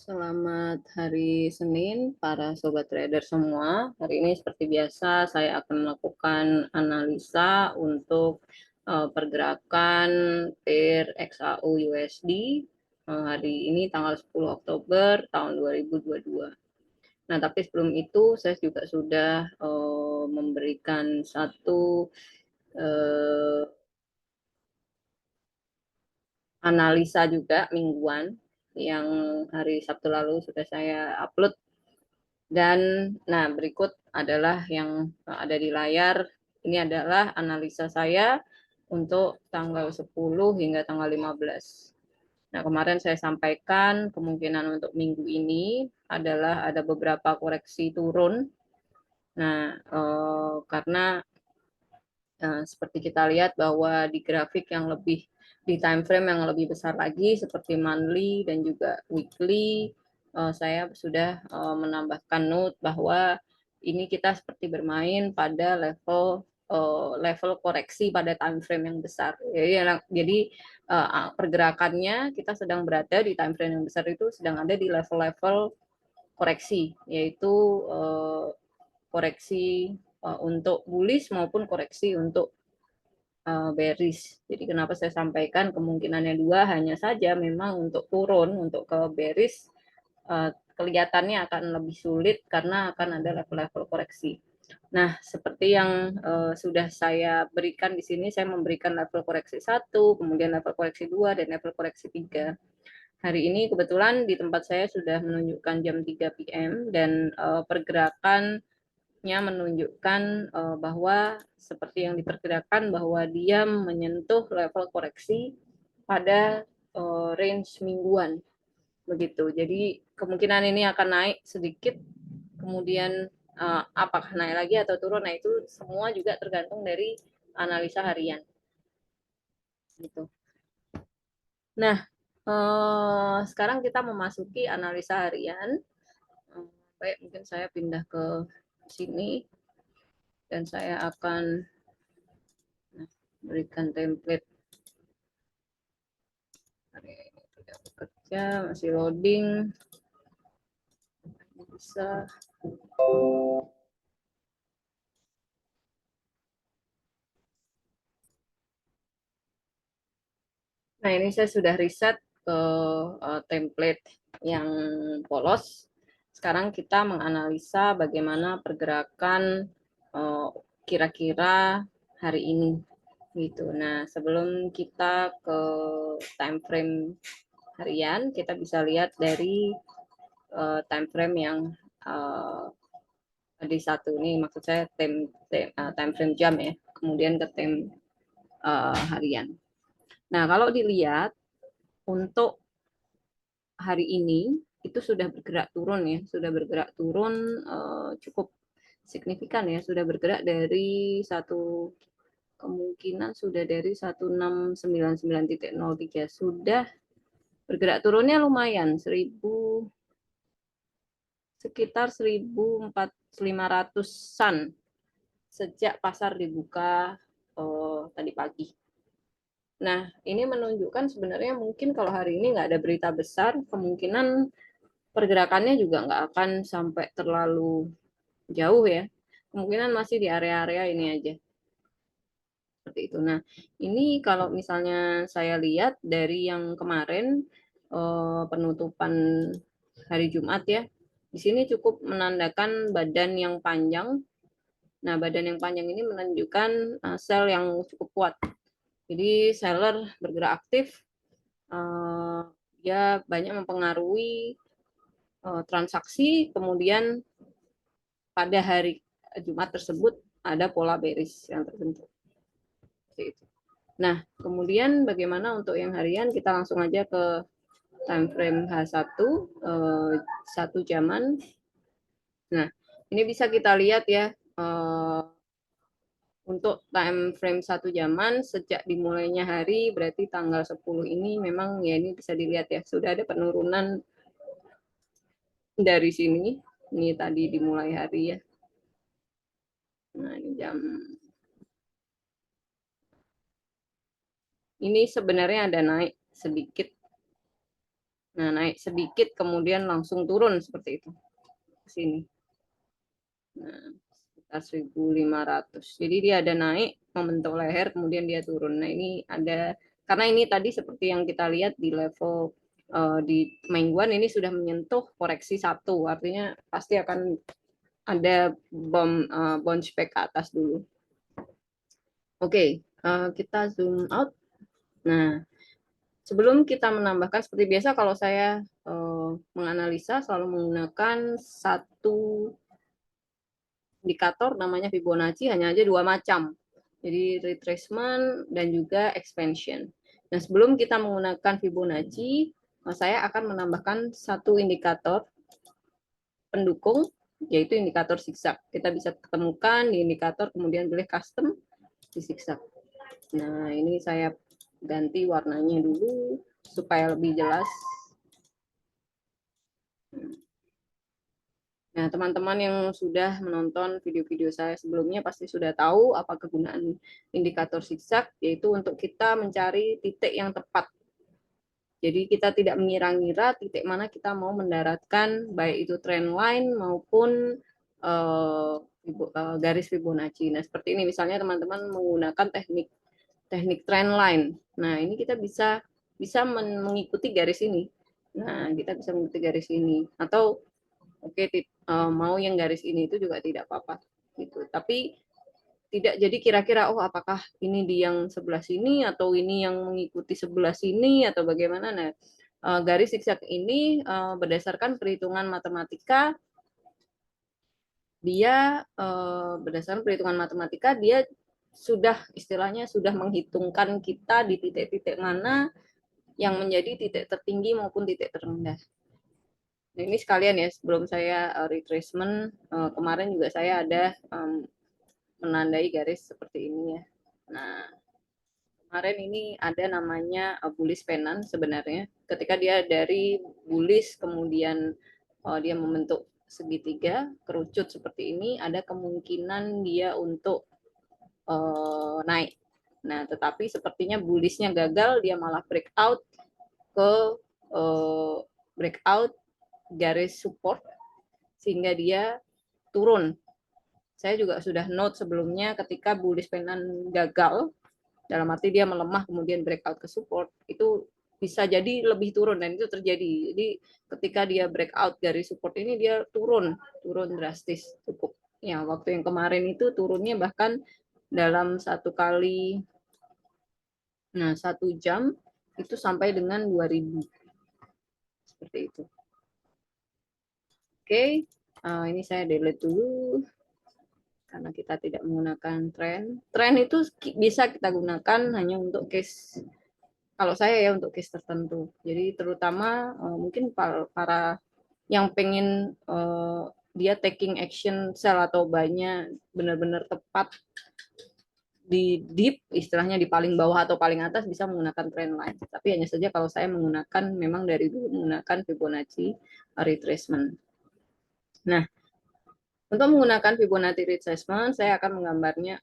Selamat hari Senin, para sobat trader semua. Hari ini seperti biasa saya akan melakukan analisa untuk pergerakan pair XAU USD hari ini tanggal 10 Oktober tahun 2022. Nah, tapi sebelum itu saya juga sudah memberikan satu analisa juga mingguan yang hari Sabtu lalu sudah saya upload. Dan nah berikut adalah yang ada di layar. Ini adalah analisa saya untuk tanggal 10 hingga tanggal 15. Nah, kemarin saya sampaikan kemungkinan untuk minggu ini adalah ada beberapa koreksi turun. Nah, karena seperti kita lihat bahwa di grafik yang lebih di time frame yang lebih besar lagi seperti monthly dan juga weekly, saya sudah menambahkan note bahwa ini kita seperti bermain pada level koreksi pada time frame yang besar. Jadi pergerakannya kita sedang berada di time frame yang besar itu sedang ada di level-level koreksi, yaitu koreksi untuk bullish maupun koreksi untuk bearish. Jadi kenapa saya sampaikan kemungkinannya dua, hanya saja memang untuk turun, untuk ke bearish kelihatannya akan lebih sulit karena akan ada level-level koreksi. Nah, seperti yang sudah saya berikan di sini, saya memberikan level koreksi 1, kemudian level koreksi 2, dan level koreksi 3. Hari ini kebetulan di tempat saya sudah menunjukkan jam 3 PM dan pergerakan menunjukkan bahwa seperti yang diperkirakan bahwa dia menyentuh level koreksi pada range mingguan begitu. Jadi kemungkinan ini akan naik sedikit, kemudian apakah naik lagi atau turun, nah itu semua juga tergantung dari analisa harian gitu. Nah, sekarang kita memasuki analisa harian. Baik, mungkin saya pindah ke sini dan saya akan berikan template. Hari ini tidak bekerja, masih loading. Bisa. Nah, ini saya sudah riset ke template yang polos. Sekarang kita menganalisa bagaimana pergerakan kira-kira hari ini gitu. Nah, sebelum kita ke time frame harian, kita bisa lihat dari time frame yang di satu ini, maksud saya time frame jam ya, kemudian ke time harian. Nah, kalau dilihat untuk hari ini itu sudah bergerak turun ya, sudah bergerak turun cukup signifikan ya, sudah bergerak dari satu kemungkinan sudah dari 1699.03 sudah bergerak turunnya lumayan 1000 sekitar 1500-an sejak pasar dibuka tadi pagi. Nah, ini menunjukkan sebenarnya mungkin kalau hari ini nggak ada berita besar, kemungkinan pergerakannya juga nggak akan sampai terlalu jauh ya. Kemungkinan masih di area-area ini aja. Seperti itu. Nah, ini kalau misalnya saya lihat dari yang kemarin penutupan hari Jumat ya, di sini cukup menandakan badan yang panjang. Nah, badan yang panjang ini menunjukkan sell yang cukup kuat. Jadi seller bergerak aktif, dia banyak mempengaruhi transaksi, kemudian pada hari Jumat tersebut ada pola bearish yang terbentuk. Nah, kemudian bagaimana untuk yang harian? Kita langsung aja ke time frame H1, satu jaman. Nah, ini bisa kita lihat ya, untuk time frame satu jaman sejak dimulainya hari berarti tanggal 10 ini memang ya ini bisa dilihat ya sudah ada penurunan dari sini. Ini tadi dimulai hari ya. Nah, ini jam ini sebenarnya ada naik sedikit Nah, naik sedikit kemudian langsung turun seperti itu ke sini. Nah, sekitar 1.500. Jadi dia ada naik, membentuk leher, kemudian dia turun. Nah, ini ada, karena ini tadi seperti yang kita lihat di level di mingguan ini sudah menyentuh koreksi satu, artinya pasti akan ada bounce back ke atas dulu. Oke, kita zoom out. Nah, sebelum kita menambahkan, seperti biasa kalau saya menganalisa selalu menggunakan satu indikator namanya Fibonacci, hanya aja dua macam. Jadi retracement dan juga expansion. Nah, sebelum kita menggunakan Fibonacci, saya akan menambahkan satu indikator pendukung, yaitu indikator zigzag. Kita bisa ketemukan di indikator, kemudian pilih custom di zigzag. Nah, ini saya ganti warnanya dulu supaya lebih jelas. Nah, teman-teman yang sudah menonton video-video saya sebelumnya pasti sudah tahu apa kegunaan indikator zigzag, yaitu untuk kita mencari titik yang tepat. Jadi kita tidak mengira-ngira titik mana kita mau mendaratkan, baik itu trend line maupun garis Fibonacci. Nah, seperti ini misalnya teman-teman menggunakan teknik trend line. Nah, ini kita bisa mengikuti garis ini. Nah, kita bisa mengikuti garis ini. Atau oke, mau yang garis ini itu juga tidak apa-apa gitu. Tapi tidak jadi kira-kira oh apakah ini di yang sebelah sini atau ini yang mengikuti sebelah sini atau bagaimana. Nah, garis zigzag ini berdasarkan perhitungan matematika, dia sudah istilahnya sudah menghitungkan kita di titik-titik mana yang menjadi titik tertinggi maupun titik terendah. Nah, ini sekalian ya, sebelum saya retracement, kemarin juga saya ada menandai garis seperti ini ya. Nah, kemarin ini ada namanya bullish pennant sebenarnya. Ketika dia dari bullish kemudian dia membentuk segitiga, kerucut seperti ini, ada kemungkinan dia untuk naik. Nah, tetapi sepertinya bullishnya gagal, dia malah breakout ke breakout garis support sehingga dia turun. Saya juga sudah note sebelumnya ketika bullish pennant gagal, dalam arti dia melemah kemudian breakout ke support, itu bisa jadi lebih turun dan itu terjadi. Jadi ketika dia breakout dari support ini dia turun drastis cukup. Ya, waktu yang kemarin itu turunnya bahkan dalam satu kali, nah 1 jam itu sampai dengan 2000 seperti itu. Oke, ini saya delete dulu karena kita tidak menggunakan tren. Tren itu bisa kita gunakan hanya untuk case, kalau saya ya untuk case tertentu. Jadi terutama mungkin para yang pengen dia taking action sell atau buy-nya benar-benar tepat di deep, istilahnya di paling bawah atau paling atas, bisa menggunakan trend line. Tapi hanya saja kalau saya menggunakan, memang dari dulu menggunakan Fibonacci retracement. Nah, untuk menggunakan Fibonacci retracement, saya akan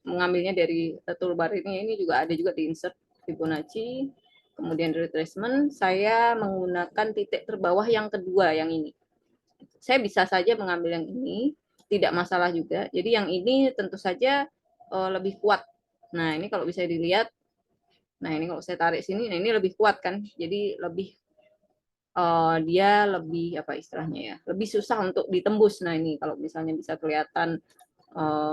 mengambilnya dari toolbar ini. Ini juga ada juga di insert Fibonacci, kemudian retracement. Saya menggunakan titik terbawah yang kedua, yang ini. Saya bisa saja mengambil yang ini, tidak masalah juga. Jadi yang ini tentu saja lebih kuat. Nah, ini kalau bisa dilihat, nah ini kalau saya tarik sini, nah ini lebih kuat kan. Jadi lebih dia lebih apa istilahnya ya, lebih susah untuk ditembus. Nah ini kalau misalnya bisa kelihatan,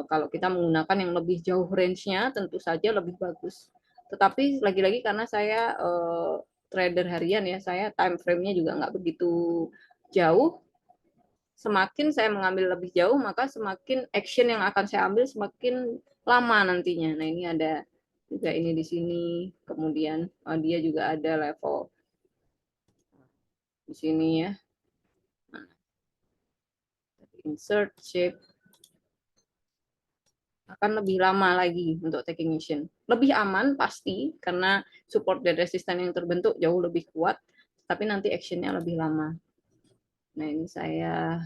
kalau kita menggunakan yang lebih jauh range-nya tentu saja lebih bagus. Tetapi lagi-lagi karena saya trader harian ya, saya time frame-nya juga nggak begitu jauh. Semakin saya mengambil lebih jauh, maka semakin action yang akan saya ambil semakin lama nantinya. Nah ini ada juga ini di sini, kemudian dia juga ada level di sini ya. Nah, insert shape akan lebih lama lagi untuk taking action. Lebih aman pasti karena support dan resisten yang terbentuk jauh lebih kuat, tapi nanti actionnya lebih lama. Nah ini saya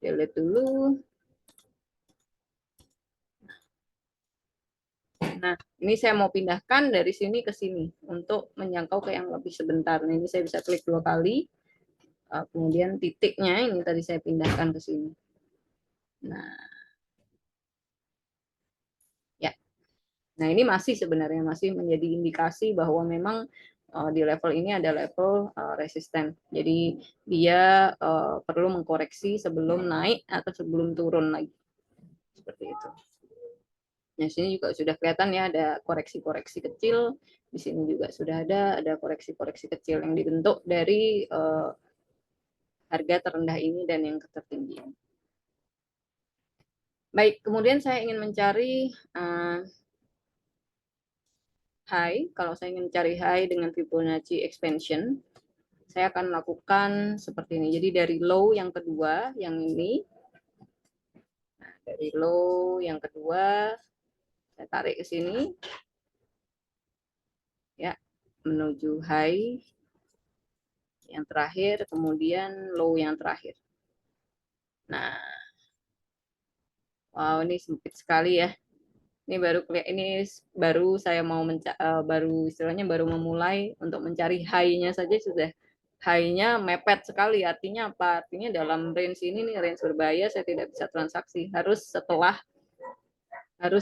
delete dulu. Nah, ini saya mau pindahkan dari sini ke sini untuk menjangkau ke yang lebih sebentar. Nah, ini saya bisa klik 2 kali. Kemudian titiknya ini tadi saya pindahkan ke sini. Nah, ya. Nah, ini masih sebenarnya masih menjadi indikasi bahwa memang di level ini ada level resisten. Jadi dia perlu mengkoreksi sebelum naik atau sebelum turun lagi. Seperti itu. Nah, sini juga sudah kelihatan ya ada koreksi-koreksi kecil. Di sini juga sudah ada koreksi-koreksi kecil yang dibentuk dari harga terendah ini dan yang tertinggi. Baik, kemudian saya ingin mencari high. Kalau saya ingin mencari high dengan Fibonacci expansion, saya akan lakukan seperti ini. Jadi dari low yang kedua, yang ini, nah, dari low yang kedua, saya tarik ke sini, ya, menuju high yang terakhir, kemudian low yang terakhir. Nah, wow, ini sempit sekali ya. Ini baru saya mau baru istilahnya baru memulai untuk mencari high-nya saja sudah high-nya mepet sekali. Artinya apa? Artinya dalam range ini nih range berbahaya saya tidak bisa transaksi. Harus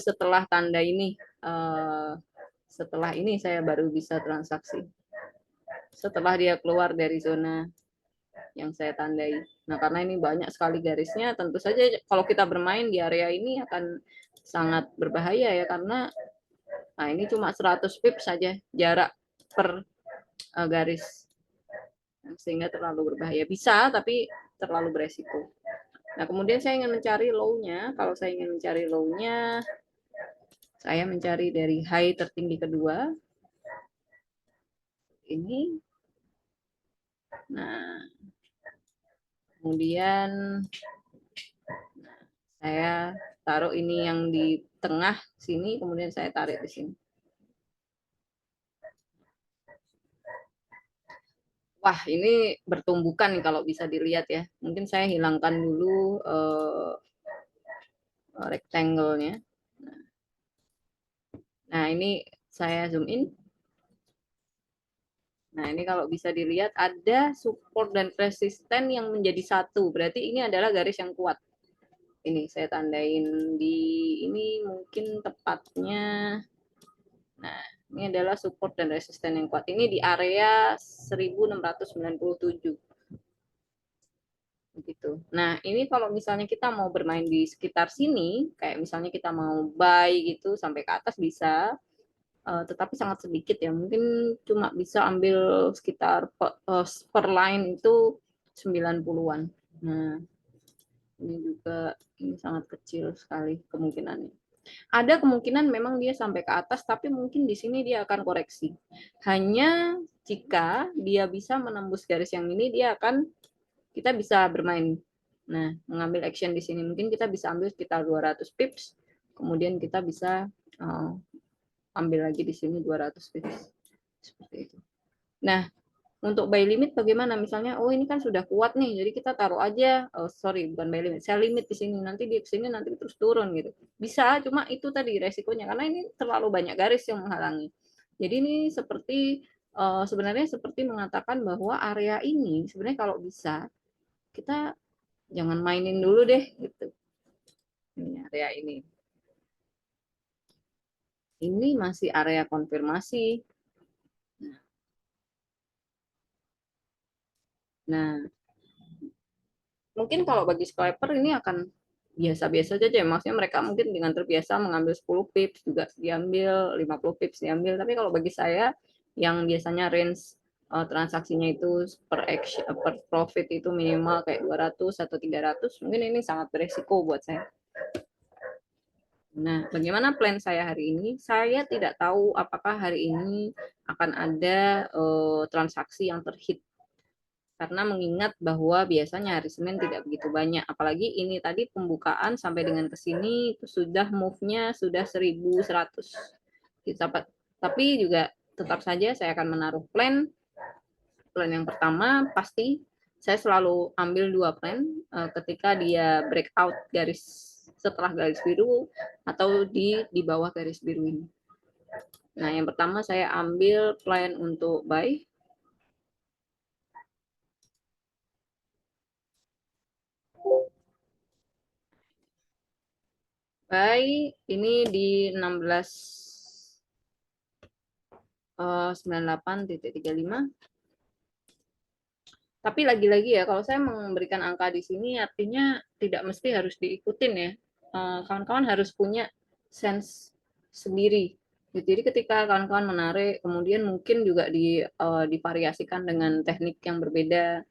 setelah tanda ini setelah ini saya baru bisa transaksi. Setelah dia keluar dari zona yang saya tandai. Nah, karena ini banyak sekali garisnya, tentu saja kalau kita bermain di area ini akan sangat berbahaya ya, karena nah ini cuma 100 pips saja jarak per garis, sehingga terlalu berbahaya. Bisa, tapi terlalu beresiko. Nah, kemudian saya ingin mencari low-nya. Kalau saya ingin mencari low-nya, saya mencari dari high tertinggi kedua. Ini. Nah, kemudian saya taruh ini yang di tengah sini, kemudian saya tarik di sini. Wah, ini bertumbukan nih kalau bisa dilihat ya. Mungkin saya hilangkan dulu rectangle-nya. Nah, ini saya zoom in. Nah, ini kalau bisa dilihat ada support dan resisten yang menjadi satu. Berarti ini adalah garis yang kuat. Ini saya tandain di ini mungkin tepatnya. Nah, ini adalah support dan resisten yang kuat. Ini di area 1697. Begitu. Nah, ini kalau misalnya kita mau bermain di sekitar sini, kayak misalnya kita mau buy gitu sampai ke atas bisa, tetapi sangat sedikit ya. Mungkin cuma bisa ambil sekitar per line itu 90-an. Nah, ini juga ini sangat kecil sekali kemungkinannya. Ada kemungkinan memang dia sampai ke atas, tapi mungkin di sini dia akan koreksi. Hanya jika dia bisa menembus garis yang ini, kita bisa bermain. Nah, mengambil action di sini mungkin kita bisa ambil sekitar 200 pips, kemudian kita bisa ambil lagi di sini 200 pips. Seperti itu. Nah, untuk buy limit bagaimana? Misalnya, oh ini kan sudah kuat nih, jadi kita taruh aja, bukan buy limit, sell limit di sini, nanti di sini nanti terus turun gitu. Bisa, cuma itu tadi resikonya, karena ini terlalu banyak garis yang menghalangi. Jadi ini sebenarnya seperti mengatakan bahwa area ini sebenarnya kalau bisa kita jangan mainin dulu deh gitu. Ini area ini. Ini masih area konfirmasi. Nah, mungkin kalau bagi scalper ini akan biasa-biasa saja. Maksudnya mereka mungkin dengan terbiasa mengambil 10 pips juga diambil, 50 pips diambil. Tapi kalau bagi saya yang biasanya range transaksinya itu per profit itu minimal kayak 200 atau 300, mungkin ini sangat beresiko buat saya. Nah, bagaimana plan saya hari ini? Saya tidak tahu apakah hari ini akan ada transaksi yang terhit. Karena mengingat bahwa biasanya hari Senin tidak begitu banyak. Apalagi ini tadi pembukaan sampai dengan ke sini itu sudah move-nya sudah 1100. Tapi juga tetap saja saya akan menaruh plan. Plan yang pertama pasti saya selalu ambil 2 plan ketika dia breakout garis setelah garis biru atau di bawah garis biru ini. Nah, yang pertama saya ambil plan untuk buy. Buy ini di 1698.35. Tapi lagi-lagi ya, kalau saya memberikan angka di sini artinya tidak mesti harus diikutin ya. Kawan-kawan harus punya sense sendiri. Jadi ketika kawan-kawan menarik, kemudian mungkin juga divariasikan dengan teknik yang berbeda,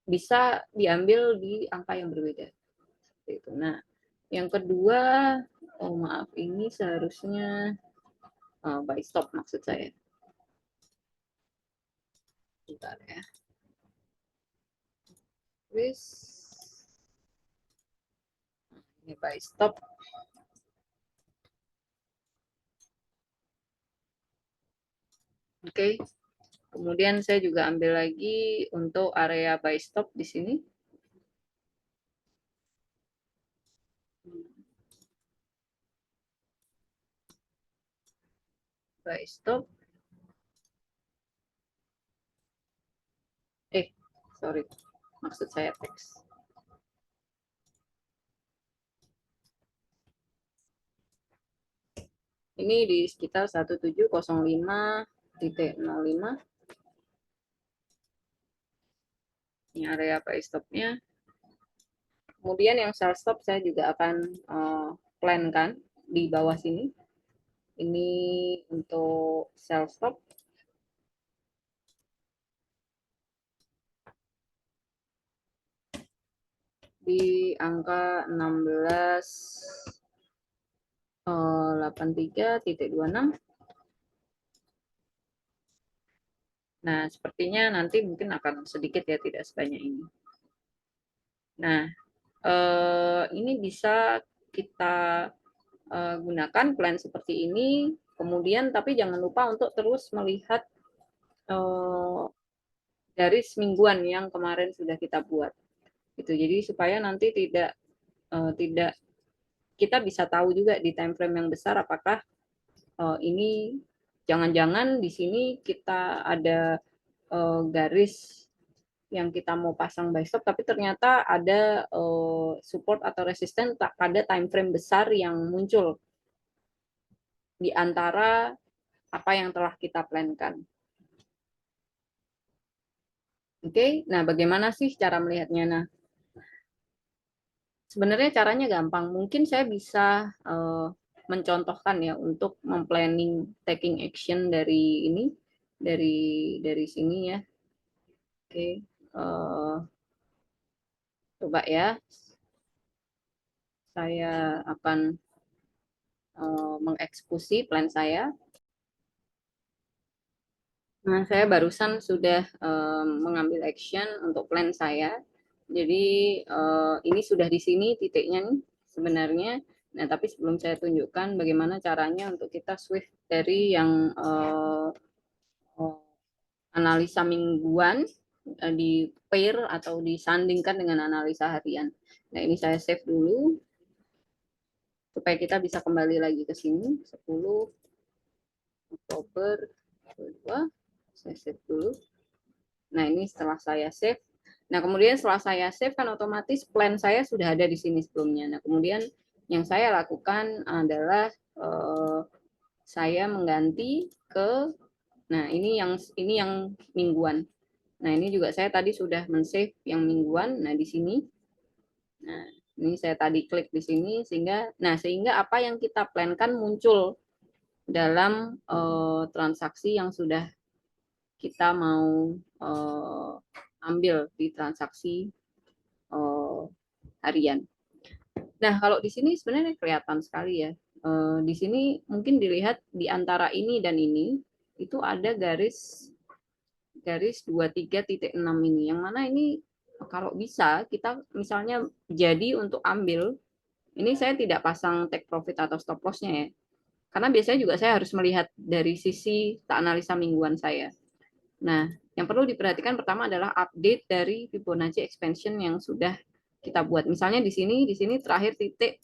bisa diambil di angka yang berbeda. Itu. Nah, yang kedua, oh maaf, ini seharusnya buy stop maksud saya. Bentar ya. Wis. Ini buy stop. Oke. Kemudian saya juga ambil lagi untuk area buy stop di sini. Buy stop. Sorry. Maksud saya teks. Ini di sekitar 1705.05. Ini area buy stop-nya. Kemudian yang sell stop saya juga akan plan-kan di bawah sini. Ini untuk sell stop. Di angka 1683.26. Nah, sepertinya nanti mungkin akan sedikit ya, tidak sebanyak ini. Nah, ini bisa kita gunakan plan seperti ini, kemudian tapi jangan lupa untuk terus melihat garis mingguan yang kemarin sudah kita buat. Gitu. Jadi supaya nanti tidak kita bisa tahu juga di time frame yang besar apakah ini jangan-jangan di sini kita ada garis yang kita mau pasang buy stop, tapi ternyata ada support atau resisten pada time frame besar yang muncul di antara apa yang telah kita plankan. Oke, nah bagaimana sih cara melihatnya? Nah, sebenarnya caranya gampang. Mungkin saya bisa mencontohkan ya untuk memplanning taking action dari ini, dari sini ya. Oke, coba ya. Saya akan mengeksekusi plan saya. Nah, saya barusan sudah mengambil action untuk plan saya. Jadi ini sudah di sini titiknya nih sebenarnya. Nah, tapi sebelum saya tunjukkan bagaimana caranya untuk kita switch dari yang analisa mingguan di pair atau disandingkan dengan analisa harian. Nah, ini saya save dulu supaya kita bisa kembali lagi ke sini. 10 Oktober 22. Saya save dulu. Nah, ini setelah saya save. Nah, kemudian setelah saya save kan otomatis plan saya sudah ada di sini sebelumnya. Nah, kemudian yang saya lakukan adalah saya mengganti ke ini yang mingguan. Nah, ini juga saya tadi sudah men-save yang mingguan. Nah, di sini. Nah, ini saya tadi klik di sini sehingga apa yang kita plankan muncul dalam transaksi yang sudah kita mau ambil di transaksi harian. Nah, kalau di sini sebenarnya kelihatan sekali ya. Di sini mungkin dilihat di antara ini dan ini itu ada garis 23.6 ini. Yang mana ini kalau bisa kita misalnya jadi untuk ambil, ini saya tidak pasang take profit atau stop loss-nya ya. Karena biasanya juga saya harus melihat dari sisi analisa mingguan saya. Nah, yang perlu diperhatikan pertama adalah update dari Fibonacci expansion yang sudah kita buat. Misalnya di sini terakhir titik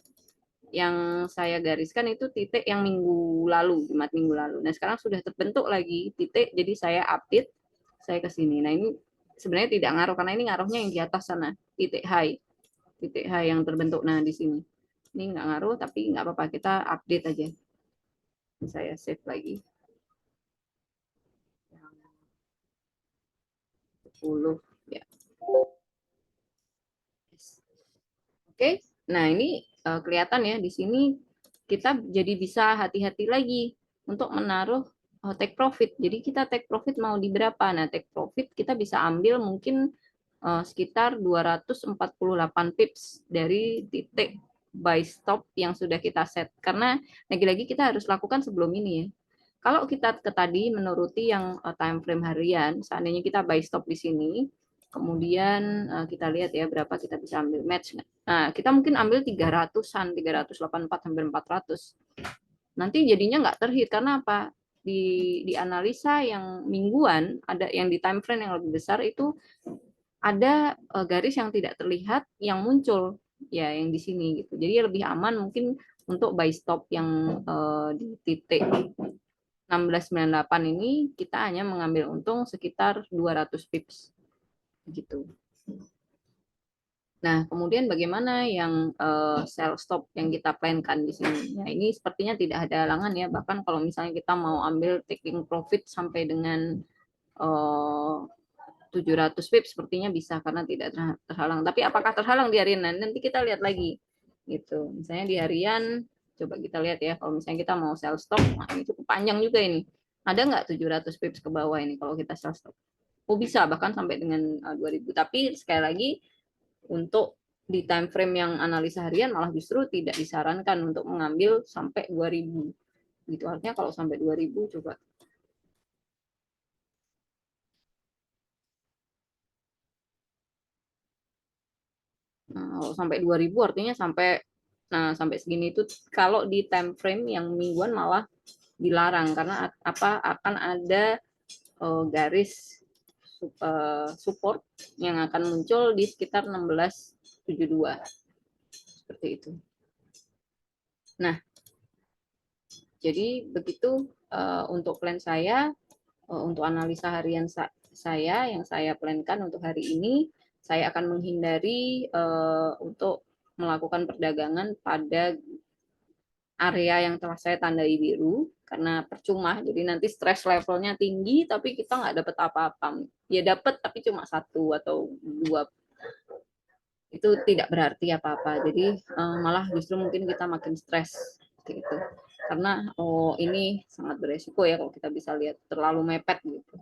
yang saya gariskan itu titik yang minggu lalu, Jumat minggu lalu. Nah, sekarang sudah terbentuk lagi titik, jadi saya update, saya ke sini. Nah, ini sebenarnya tidak ngaruh, karena ini ngaruhnya yang di atas sana, titik high yang terbentuk. Nah, di sini. Ini nggak ngaruh, tapi nggak apa-apa, kita update aja. Saya save lagi. 10, ya. Oke, nah ini kelihatan ya di sini kita jadi bisa hati-hati lagi untuk menaruh take profit. Jadi kita take profit mau di berapa? Nah, take profit kita bisa ambil mungkin sekitar 248 pips dari titik buy stop yang sudah kita set. Karena lagi-lagi kita harus lakukan sebelum ini ya. Kalau kita ke tadi menuruti yang time frame harian, seandainya kita buy stop di sini, kemudian kita lihat ya berapa kita bisa ambil match. Nah, kita mungkin ambil 300-an, 384 sampai 400. Nanti jadinya nggak terhit karena apa? Di analisa yang mingguan, ada yang di time frame yang lebih besar itu ada garis yang tidak terlihat yang muncul ya yang di sini gitu. Jadi lebih aman mungkin untuk buy stop yang di titik 1698 ini kita hanya mengambil untung sekitar 200 pips gitu. Nah, kemudian bagaimana yang sell stop yang kita plankan di sini? Nah, ini sepertinya tidak ada halangan ya. Bahkan kalau misalnya kita mau ambil taking profit sampai dengan 700 pips sepertinya bisa karena tidak terhalang. Tapi apakah terhalang di harian? Nanti kita lihat lagi. Gitu. Misalnya di harian, coba kita lihat ya. Kalau misalnya kita mau sell stop, nah ini cukup panjang juga ini. Ada nggak 700 pips ke bawah ini kalau kita sell stop? Oh bisa, bahkan sampai dengan 2000. Tapi sekali lagi, untuk di time frame yang analisa harian malah justru tidak disarankan untuk mengambil sampai 2000. Gitu artinya kalau sampai 2000 coba. Nah, kalau sampai 2000 artinya sampai segini itu kalau di time frame yang mingguan malah dilarang karena apa akan ada garis support yang akan muncul di sekitar 1672 seperti itu. Nah, jadi begitu untuk plan saya, untuk analisa harian saya yang saya plankan untuk hari ini, saya akan menghindari untuk melakukan perdagangan pada area yang telah saya tandai biru karena percuma, jadi nanti stress levelnya tinggi tapi kita nggak dapat apa-apa, ya dapat tapi cuma satu atau dua, itu tidak berarti apa-apa, jadi malah justru mungkin kita makin stres gitu karena ini sangat beresiko ya kalau kita bisa lihat terlalu mepet gitu,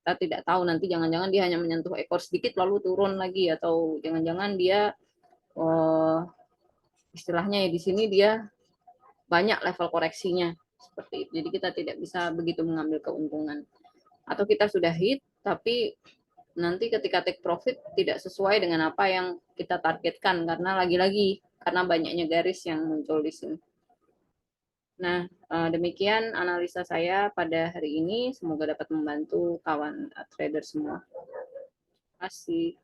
kita tidak tahu nanti jangan-jangan dia hanya menyentuh ekor sedikit lalu turun lagi atau jangan-jangan dia istilahnya ya di sini dia banyak level koreksinya seperti itu. Jadi kita tidak bisa begitu mengambil keuntungan. Atau kita sudah hit tapi nanti ketika take profit tidak sesuai dengan apa yang kita targetkan karena lagi-lagi karena banyaknya garis yang muncul di sini. Nah, demikian analisa saya pada hari ini. Semoga dapat membantu kawan trader semua. Terima kasih.